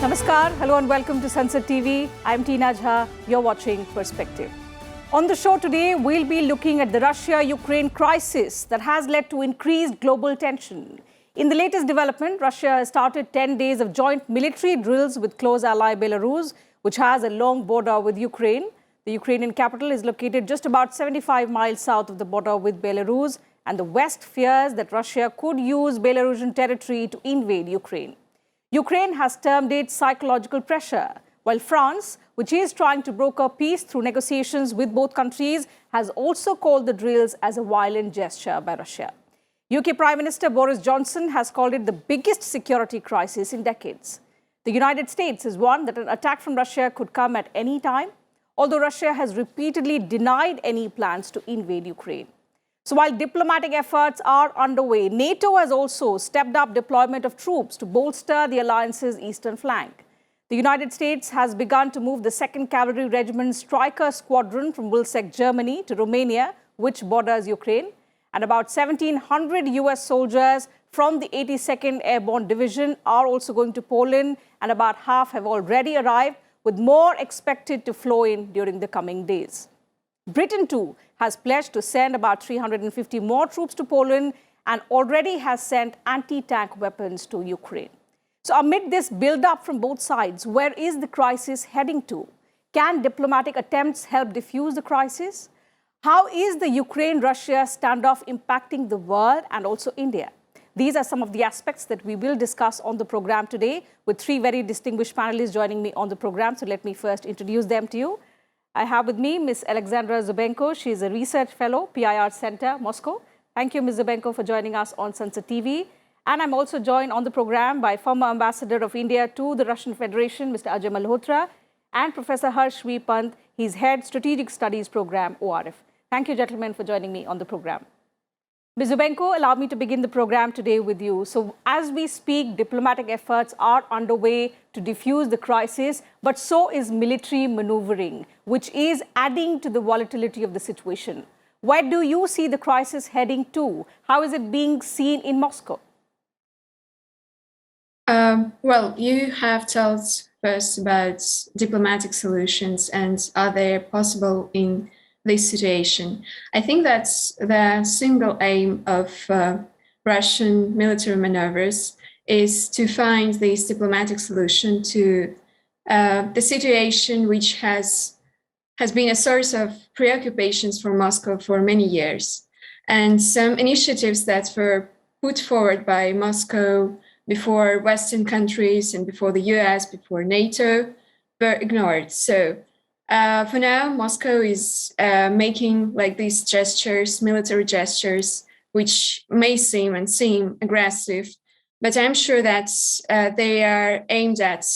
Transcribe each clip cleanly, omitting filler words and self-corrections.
Namaskar, hello and welcome to Sansad TV. I'm Tina Jha, you're watching Perspective. On the show today, we'll be looking at the Russia-Ukraine crisis that has led to increased global tension. In the latest development, Russia has started 10 days of joint military drills with close ally Belarus, which has a long border with Ukraine. The Ukrainian capital is located just about 75 miles south of the border with Belarus, and the West fears that Russia could use Belarusian territory to invade Ukraine. Ukraine has termed it psychological pressure, while France, which is trying to broker peace through negotiations with both countries, has also called the drills as a violent gesture by Russia. UK Prime Minister Boris Johnson has called it the biggest security crisis in decades. The United States has warned that an attack from Russia could come at any time, although Russia has repeatedly denied any plans to invade Ukraine. So while diplomatic efforts are underway, NATO has also stepped up deployment of troops to bolster the alliance's eastern flank. The United States has begun to move the 2nd Cavalry Regiment Stryker squadron from Vilseck, Germany to Romania, which borders Ukraine. And about 1,700 US soldiers from the 82nd Airborne Division are also going to Poland, and about half have already arrived, with more expected to flow in during the coming days. Britain, too, has pledged to send about 350 more troops to Poland and already has sent anti-tank weapons to Ukraine. So amid this build-up from both sides, where is the crisis heading to? Can diplomatic attempts help diffuse the crisis? How is the Ukraine-Russia standoff impacting the world and also India? These are some of the aspects that we will discuss on the program today, with three very distinguished panelists joining me on the program. So let me first introduce them to you. I have with me Ms. Alexandra Zubenko. She is a research fellow, PIR Center, Moscow. Thank you, Ms. Zubenko, for joining us on Sansad TV. And I'm also joined on the program by former Ambassador of India to the Russian Federation, Mr. Ajay Malhotra, and Professor Harsh V. Pant. He's head Strategic Studies Program, ORF. Thank you, gentlemen, for joining me on the program. Ms. Zubenko, allow me to begin the program today with you. So as we speak, diplomatic efforts are underway to defuse the crisis, but so is military maneuvering, which is adding to the volatility of the situation. Where do you see the crisis heading to? How is it being seen in Moscow? Well, you have told first about diplomatic solutions and are they possible in this situation. I think that's the single aim of Russian military maneuvers is to find this diplomatic solution to the situation which has been a source of preoccupations for Moscow for many years. And some initiatives that were put forward by Moscow before Western countries and before the US, before NATO, were ignored. So for now, Moscow is making like these gestures, military gestures, which may seem aggressive, but I'm sure that they are aimed at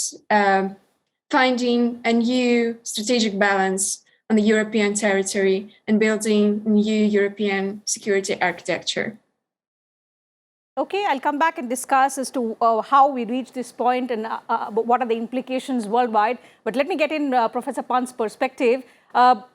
finding a new strategic balance on the European territory and building new European security architecture. Okay, I'll come back and discuss as to how we reach this point and what are the implications worldwide. But let me get in Professor Pant's perspective.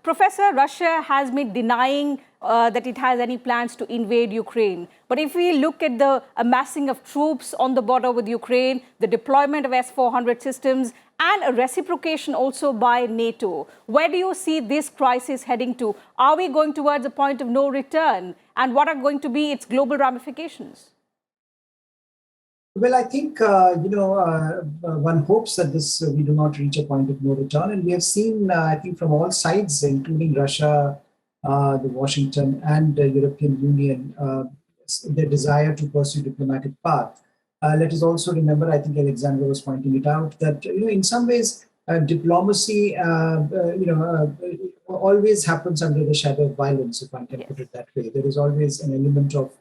Professor, Russia has been denying that it has any plans to invade Ukraine. But if we look at the amassing of troops on the border with Ukraine, the deployment of S-400 systems, and a reciprocation also by NATO, where do you see this crisis heading to? Are we going towards a point of no return? And what are going to be its global ramifications? Well, I think, one hopes that we do not reach a point of no return. And we have seen, I think, from all sides, including Russia, the Washington and the European Union, their desire to pursue diplomatic path. Let us also remember, I think Alexandra was pointing it out, that, in some ways, diplomacy, always happens under the shadow of violence, if one can put it that way. There is always an element of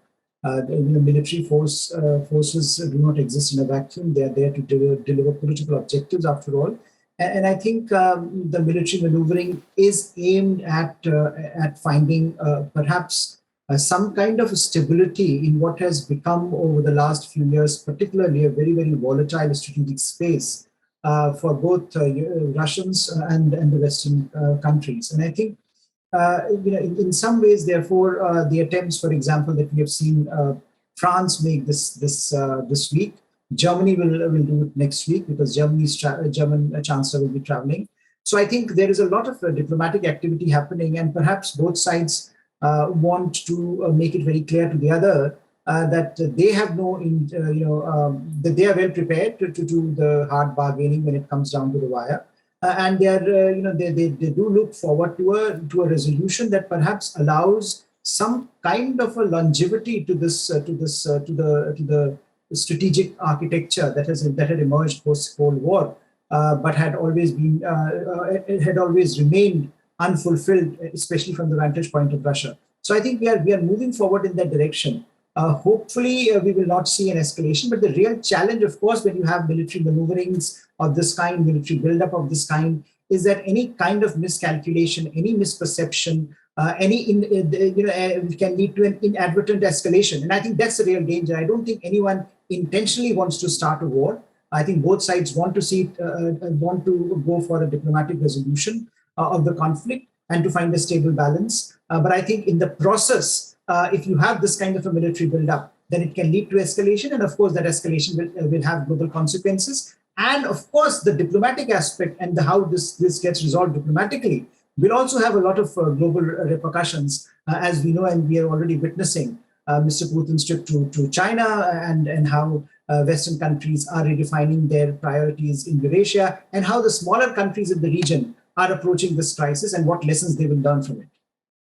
military forces do not exist in a vacuum. They are there to deliver political objectives, after all. And I think the military maneuvering is aimed at finding perhaps some kind of stability in what has become over the last few years, particularly a very, very volatile strategic space for both Russians and the Western countries. And I think, in some ways, therefore, the attempts, for example, that we have seen France make this week, Germany will do it next week because German chancellor will be traveling. So I think there is a lot of diplomatic activity happening, and perhaps both sides want to make it very clear to the other that they have that they are well prepared to do the hard bargaining when it comes down to the wire, and they are they do look forward to a resolution that perhaps allows some kind of a longevity to the strategic architecture that had emerged post-Cold War, but had always remained unfulfilled, especially from the vantage point of Russia. So I think we are moving forward in that direction. Hopefully, we will not see an escalation. But the real challenge, of course, when you have military maneuverings of this kind, military buildup of this kind, is that any kind of miscalculation, any misperception, can lead to an inadvertent escalation. And I think that's the real danger. I don't think anyone intentionally wants to start a war. I think both sides want to go for a diplomatic resolution of the conflict and to find a stable balance. But I think in the process, if you have this kind of a military buildup, then it can lead to escalation. And of course, that escalation will have global consequences. And of course, the diplomatic aspect and how this gets resolved diplomatically will also have a lot of global repercussions, as we know, and we are already witnessing Mr. Putin's trip to China and how Western countries are redefining their priorities in Eurasia, and how the smaller countries in the region are approaching this crisis and what lessons they will learn from it.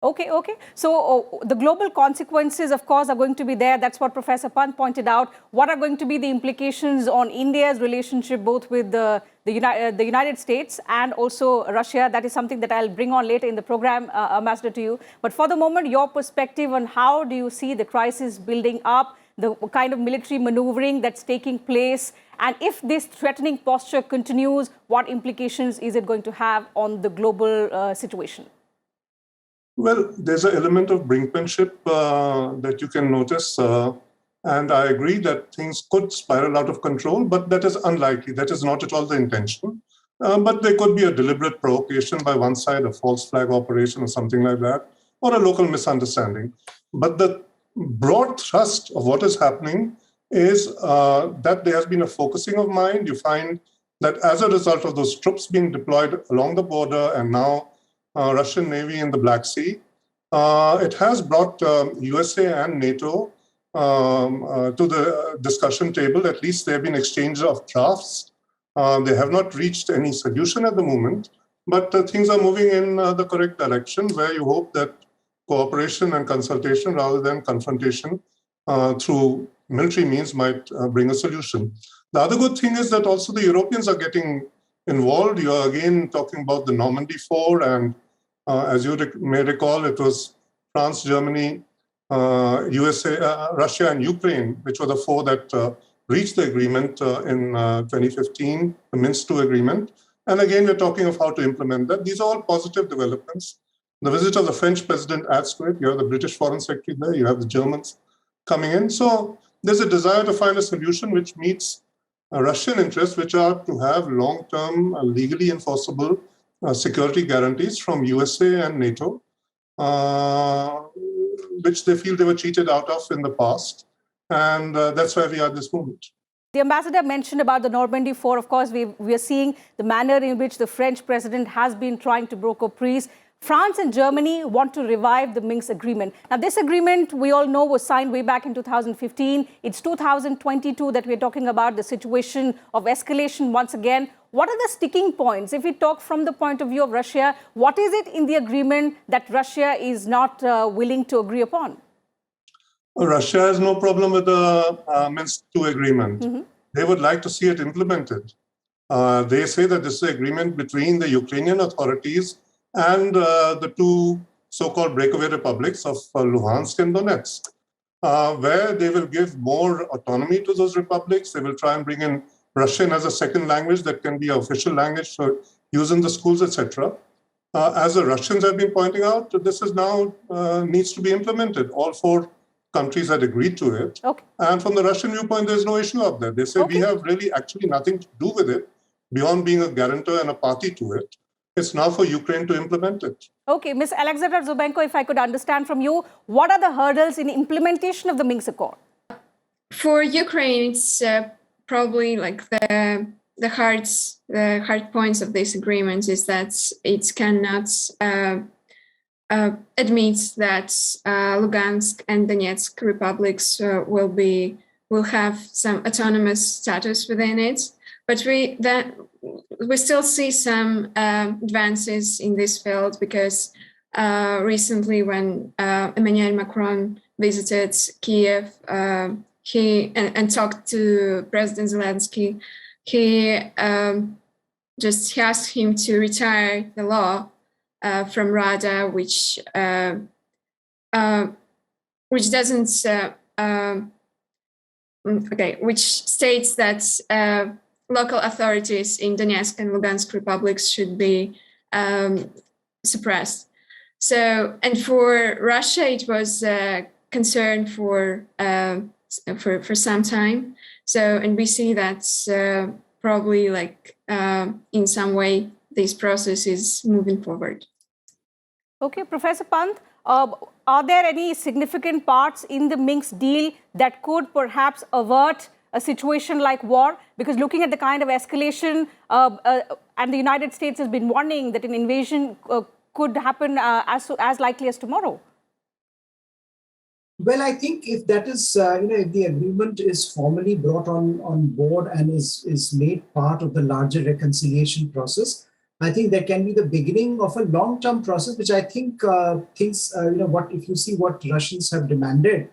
Okay. So the global consequences, of course, are going to be there. That's what Professor Pant pointed out. What are going to be the implications on India's relationship, both with the United States and also Russia? That is something that I'll bring on later in the program, Ambassador, to you. But for the moment, your perspective on how do you see the crisis building up, the kind of military maneuvering that's taking place, and if this threatening posture continues, what implications is it going to have on the global situation? Well, there's an element of brinkmanship that you can notice. And I agree that things could spiral out of control, but that is unlikely. That is not at all the intention. But there could be a deliberate provocation by one side, a false flag operation or something like that, or a local misunderstanding. But the broad thrust of what is happening is that there has been a focusing of mind. You find that as a result of those troops being deployed along the border and now Russian Navy in the Black Sea, it has brought USA and NATO to the discussion table. At least there have been exchange of drafts. They have not reached any solution at the moment, but things are moving in the correct direction, where you hope that cooperation and consultation rather than confrontation through military means might bring a solution. The other good thing is that also the Europeans are getting involved. You are again talking about the Normandy 4, and as you may recall, it was France, Germany, USA, Russia, and Ukraine, which were the four that reached the agreement in 2015, the Minsk Agreement. And again, we're talking of how to implement that. These are all positive developments. The visit of the French president adds to it. You have the British Foreign Secretary there. You have the Germans coming in. So there's a desire to find a solution which meets Russian interests, which are to have long-term, legally enforceable security guarantees from USA and NATO, which they feel they were cheated out of in the past. And that's where we are at this moment. The ambassador mentioned about the Normandy 4. Of course, we are seeing the manner in which the French president has been trying to broker peace. France and Germany want to revive the Minsk Agreement. Now, this agreement, we all know, was signed way back in 2015. It's 2022 that we're talking about, the situation of escalation once again. What are the sticking points? If we talk from the point of view of Russia, what is it in the agreement that Russia is not willing to agree upon? Russia has no problem with the Minsk II agreement. Mm-hmm. They would like to see it implemented. They say that this is an agreement between the Ukrainian authorities and the two so-called breakaway republics of Luhansk and Donetsk, where they will give more autonomy to those republics. They will try and bring in Russian as a second language that can be an official language for use in the schools, etc. As the Russians have been pointing out, this is now needs to be implemented. All four countries had agreed to it. Okay. And from the Russian viewpoint, there's no issue up there. They say we have really actually nothing to do with it beyond being a guarantor and a party to it. It's now for Ukraine to implement it. Okay, Ms. Alexandra Zubenko, if I could understand from you, what are the hurdles in implementation of the Minsk Accord? For Ukraine, it's probably like the hard points of this agreement is that it cannot admit that Lugansk and Donetsk republics will have some autonomous status within it. But we still see some advances in this field because recently when Emmanuel Macron visited Kiev, he talked to President Zelensky, he just asked him to retire the law from Rada, which doesn't which states that local authorities in Donetsk and Lugansk republics should be suppressed. So, and for Russia, it was a concern for some time. So, and we see that probably like in some way this process is moving forward. Okay, Professor Pant, are there any significant parts in the Minsk deal that could perhaps avert a situation like war? Because looking at the kind of escalation, and the United States has been warning that an invasion could happen as likely as tomorrow. Well, I think if that is, if the agreement is formally brought on board and is made part of the larger reconciliation process, I think that can be the beginning of a long-term process, which I think if you see what Russians have demanded,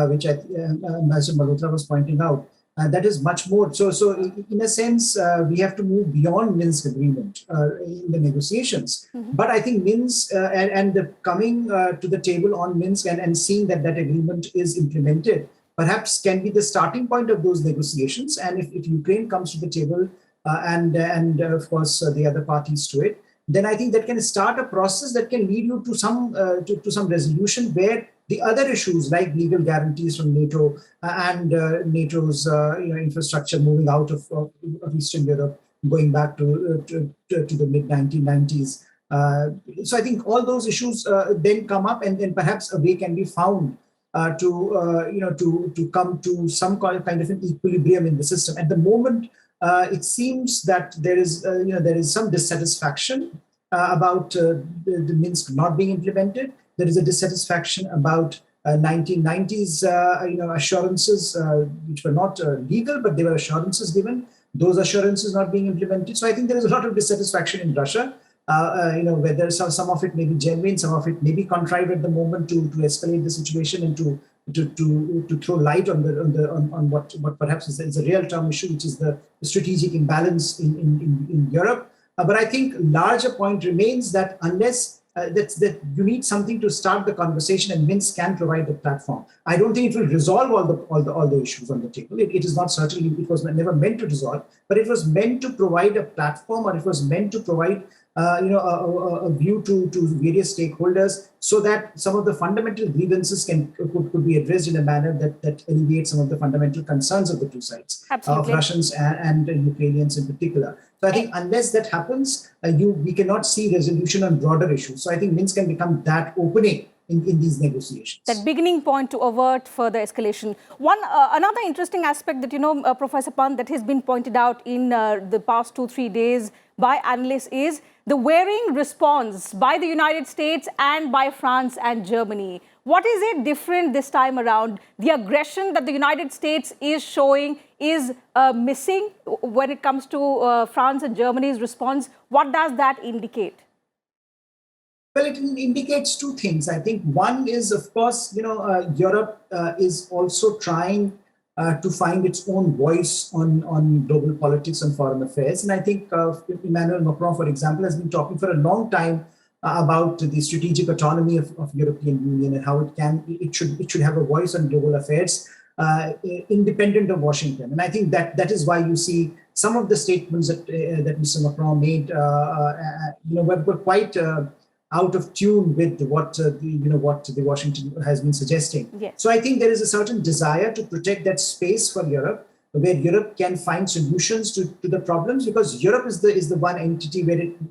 which Ambassador Malhotra was pointing out, that is much more. So in a sense, we have to move beyond Minsk Agreement in the negotiations. Mm-hmm. But I think Minsk and the coming to the table on Minsk and seeing that agreement is implemented, perhaps can be the starting point of those negotiations. And if Ukraine comes to the table and of course the other parties to it, then I think that can start a process that can lead you to some resolution where the other issues like legal guarantees from NATO and NATO's infrastructure moving out of Eastern Europe, going back to the mid-1990s. So I think all those issues then come up, and then perhaps a way can be found to come to some kind of an equilibrium in the system. At the moment, it seems that there is some dissatisfaction about the Minsk not being implemented. There is a dissatisfaction about 1990s assurances, which were not legal, but they were assurances given. Those assurances not being implemented. So I think there is a lot of dissatisfaction in Russia. Whether some of it may be genuine, some of it may be contrived at the moment to escalate the situation and to throw light on what perhaps is a real term issue, which is the strategic imbalance in Europe. But I think larger point remains that unless that you need something to start the conversation, and Minsk can provide the platform. I don't think it will resolve all the issues on the table. It is not certainly, it was never meant to resolve, but it was meant to provide a platform, or it was meant to provide a view to various stakeholders, so that some of the fundamental grievances could be addressed in a manner that alleviates some of the fundamental concerns of the two sides, of Russians and Ukrainians in particular. So I think unless that happens, we cannot see resolution on broader issues. So I think Minsk can become that opening in these negotiations. That beginning point to avert further escalation. Another interesting aspect that, Professor Pant, that has been pointed out in the past 2-3 days by analysts is the varying response by the United States and by France and Germany. What is it different this time around? The aggression that the United States is showing is missing when it comes to France and Germany's response. What does that indicate? Well, it indicates two things. I think one is, of course, Europe is also trying to find its own voice on global politics and foreign affairs. And I think Emmanuel Macron, for example, has been talking for a long time about the strategic autonomy of European Union and how it should have a voice on global affairs independent of Washington. And I think that is why you see some of the statements that Mr. Macron made, were quite out of tune with what the Washington has been suggesting. Yes. So I think there is a certain desire to protect that space for Europe, where Europe can find solutions to the problems, because Europe is the one entity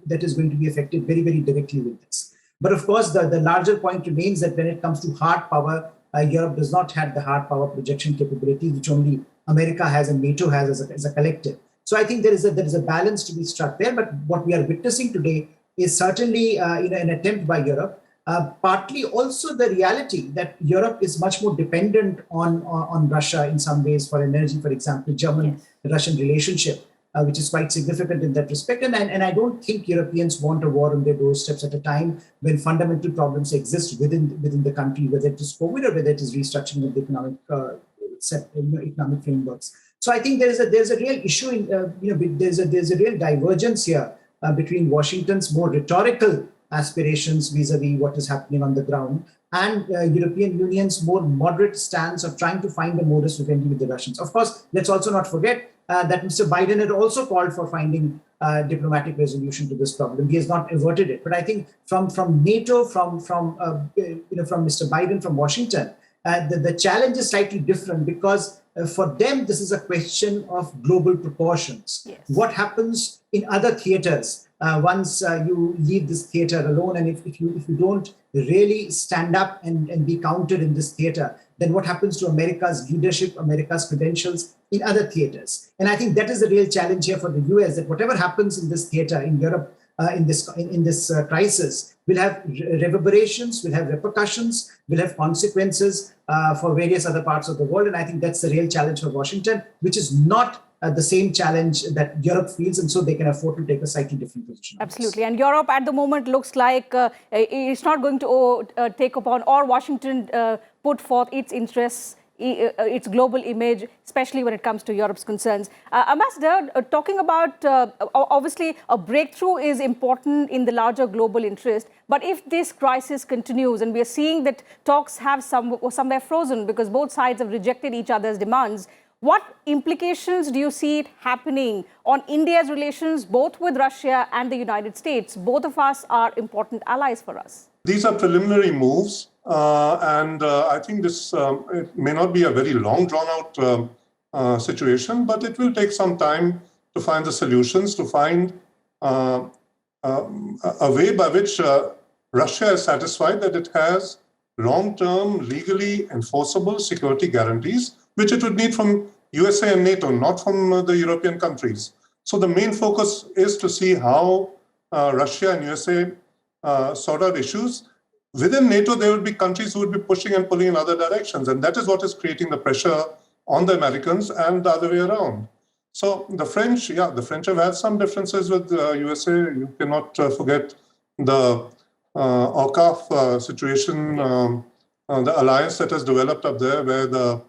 that is going to be affected very, very directly with this. But of course, the larger point remains that when it comes to hard power, Europe does not have the hard power projection capability, which only America has and NATO has as a collective. So I think there is a balance to be struck there. But what we are witnessing today is certainly an attempt by Europe, partly also the reality that Europe is much more dependent on Russia in some ways for energy, for example, German-Russian relationship, which is quite significant in that respect. And I don't think Europeans want a war on their doorsteps at a time when fundamental problems exist within the country, whether it is COVID or whether it is restructuring of the economic frameworks. So I think there's a real issue there's a real divergence here between Washington's more rhetorical aspirations vis-a-vis what is happening on the ground and European Union's more moderate stance of trying to find a modus vivendi with the Russians. Of course, let's also not forget that Mr. Biden had also called for finding diplomatic resolution to this problem. He has not averted it. But I think from NATO, from Mr. Biden, from Washington, the challenge is slightly different, because for them, this is a question of global proportions. Yes. What happens in other theaters once you leave this theater alone, and if you don't really stand up and be counted in this theater, then what happens to America's leadership, America's credentials in other theaters? And I think that is the real challenge here for the US, that whatever happens in this theater in Europe, in this crisis, will have reverberations, will have repercussions, will have consequences for various other parts of the world. And I think that's the real challenge for Washington, which is not the same challenge that Europe feels, and so they can afford to take a slightly different position. Absolutely. And Europe at the moment looks like it's not going to take upon, or Washington put forth its interests, its global image, especially when it comes to Europe's concerns. Ambassador, talking about, obviously, a breakthrough is important in the larger global interest. But if this crisis continues, and we are seeing that talks have somewhere frozen because both sides have rejected each other's demands, what implications do you see it happening on India's relations, both with Russia and the United States? Both of us are important allies for us. These are preliminary moves, and I think this it may not be a very long, drawn-out situation, but it will take some time to find the solutions, to find a way by which Russia is satisfied that it has long-term, legally enforceable security guarantees, which it would need from USA and NATO, not from the European countries. So the main focus is to see how Russia and USA sort out issues. Within NATO, there will be countries who will be pushing and pulling in other directions, and that is what is creating the pressure on the Americans and the other way around. So the French have had some differences with USA. You cannot forget the OCAF situation, the alliance that has developed up there, where the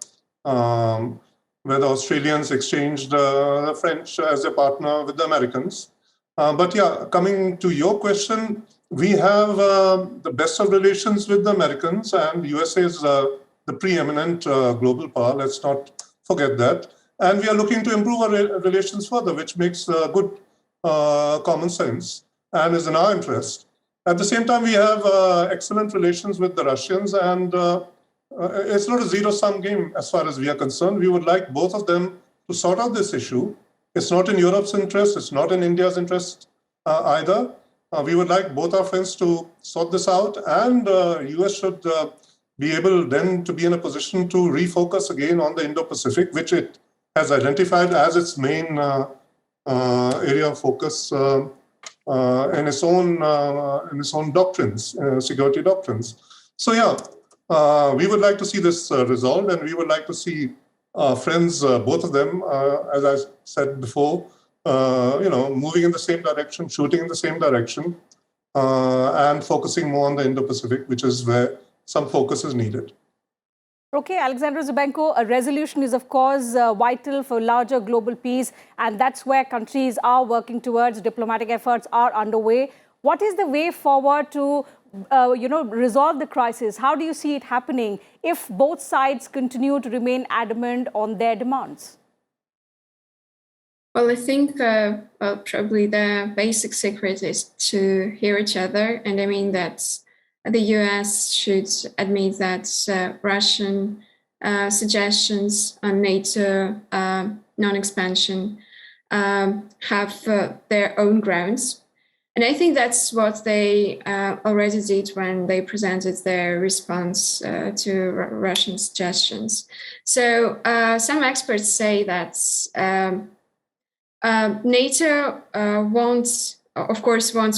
Australians exchanged the French as a partner with the Americans. But coming to your question, we have the best of relations with the Americans, and USA is the preeminent global power. Let's not forget that. And we are looking to improve our relations further, which makes good common sense and is in our interest. At the same time, we have excellent relations with the Russians, and it's not a zero-sum game as far as we are concerned. We would like both of them to sort out this issue. It's not in Europe's interest. It's not in India's interest either. We would like both our friends to sort this out, and US should be able then to be in a position to refocus again on the Indo-Pacific, which it has identified as its main area of focus in its own doctrines, security doctrines. So we would like to see this resolved, and we would like to see friends, both of them, as I said before, moving in the same direction, shooting in the same direction, and focusing more on the Indo-Pacific, which is where some focus is needed. Okay, Alexander Zubenko, a resolution is, of course, vital for larger global peace, and that's where countries are working towards. Diplomatic efforts are underway. What is the way forward to resolve the crisis? How do you see it happening if both sides continue to remain adamant on their demands? Well, I think probably the basic secret is to hear each other. And I mean that the US should admit that Russian suggestions on NATO non-expansion have their own grounds. And I think that's what they already did when they presented their response to Russian suggestions. So some experts say that NATO won't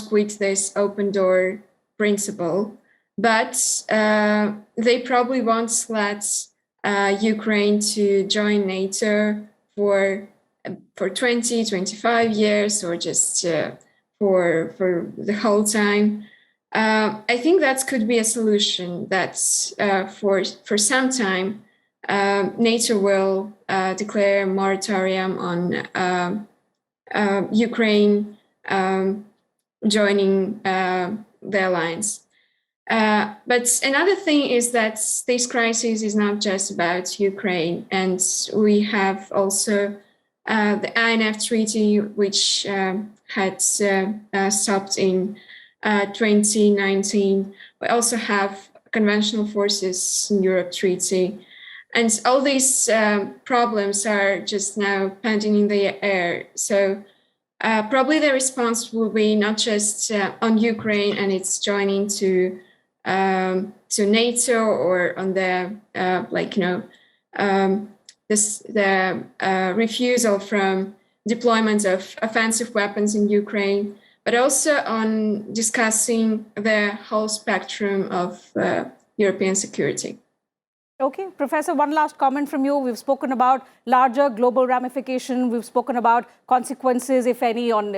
quit this open door principle, but they probably won't let Ukraine to join NATO for 20, 25 years or just for the whole time. I think that could be a solution that for some time NATO will declare a moratorium on Ukraine joining the alliance. But another thing is that this crisis is not just about Ukraine, and we have also the INF Treaty, which had stopped in 2019. We also have Conventional Forces in Europe Treaty. And all these problems are just now pending in the air. So probably the response will be not just on Ukraine and its joining to NATO or on the refusal from deployment of offensive weapons in Ukraine, but also on discussing the whole spectrum of European security. Okay, Professor, one last comment from you. We've spoken about larger global ramification. We've spoken about consequences, if any, on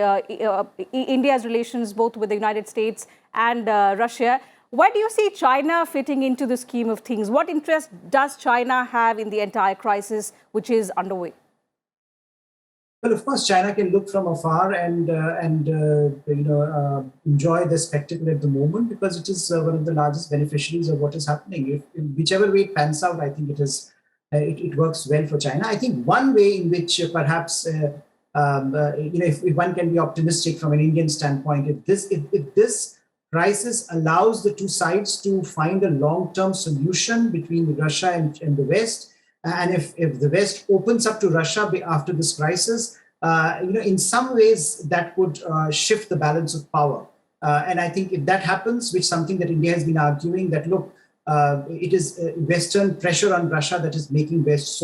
India's relations both with the United States and Russia. Where do you see China fitting into the scheme of things? What interest does China have in the entire crisis which is underway? Well, of course, China can look from afar and enjoy the spectacle at the moment because it is one of the largest beneficiaries of what is happening. If whichever way it pans out, I think it works well for China. I think one way in which perhaps if one can be optimistic from an Indian standpoint, if this crisis allows the two sides to find a long-term solution between Russia and the West. And if the West opens up to Russia after this crisis, in some ways that would shift the balance of power. And I think if that happens, which is something that India has been arguing, that look, it is Western pressure on Russia that is making West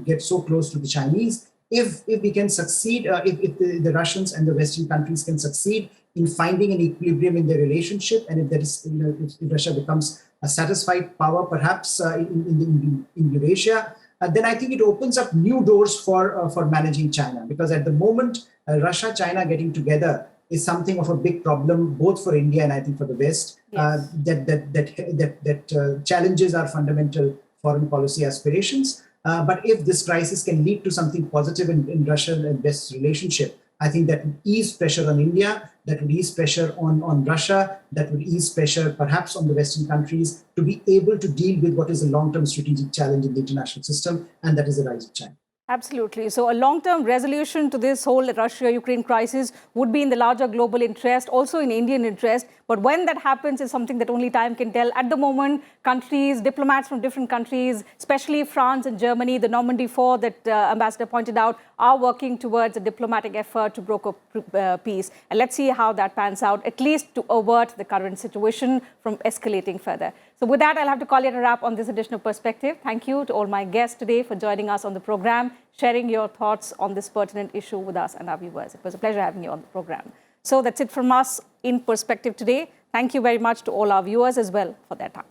get so close to the Chinese. If we can succeed, if the Russians and the Western countries can succeed in finding an equilibrium in their relationship, and if there is, if Russia becomes a satisfied power, perhaps in Eurasia, then I think it opens up new doors for managing China. Because at the moment, Russia-China getting together is something of a big problem, both for India and I think for the West. Yes. That challenges our fundamental foreign policy aspirations. But if this crisis can lead to something positive in Russia and West's relationship, I think that would ease pressure on India, that would ease pressure on Russia, that would ease pressure perhaps on the Western countries to be able to deal with what is a long-term strategic challenge in the international system, and that is the rise of China. Absolutely. So a long-term resolution to this whole Russia-Ukraine crisis would be in the larger global interest, also in Indian interest. But when that happens is something that only time can tell. At the moment, countries, diplomats from different countries, especially France and Germany, the Normandy 4 that Ambassador pointed out, are working towards a diplomatic effort to broker peace. And let's see how that pans out, at least to avert the current situation from escalating further. So with that, I'll have to call it a wrap on this edition of Perspective. Thank you to all my guests today for joining us on the program, sharing your thoughts on this pertinent issue with us and our viewers. It was a pleasure having you on the program. So that's it from us in Perspective today. Thank you very much to all our viewers as well for their time.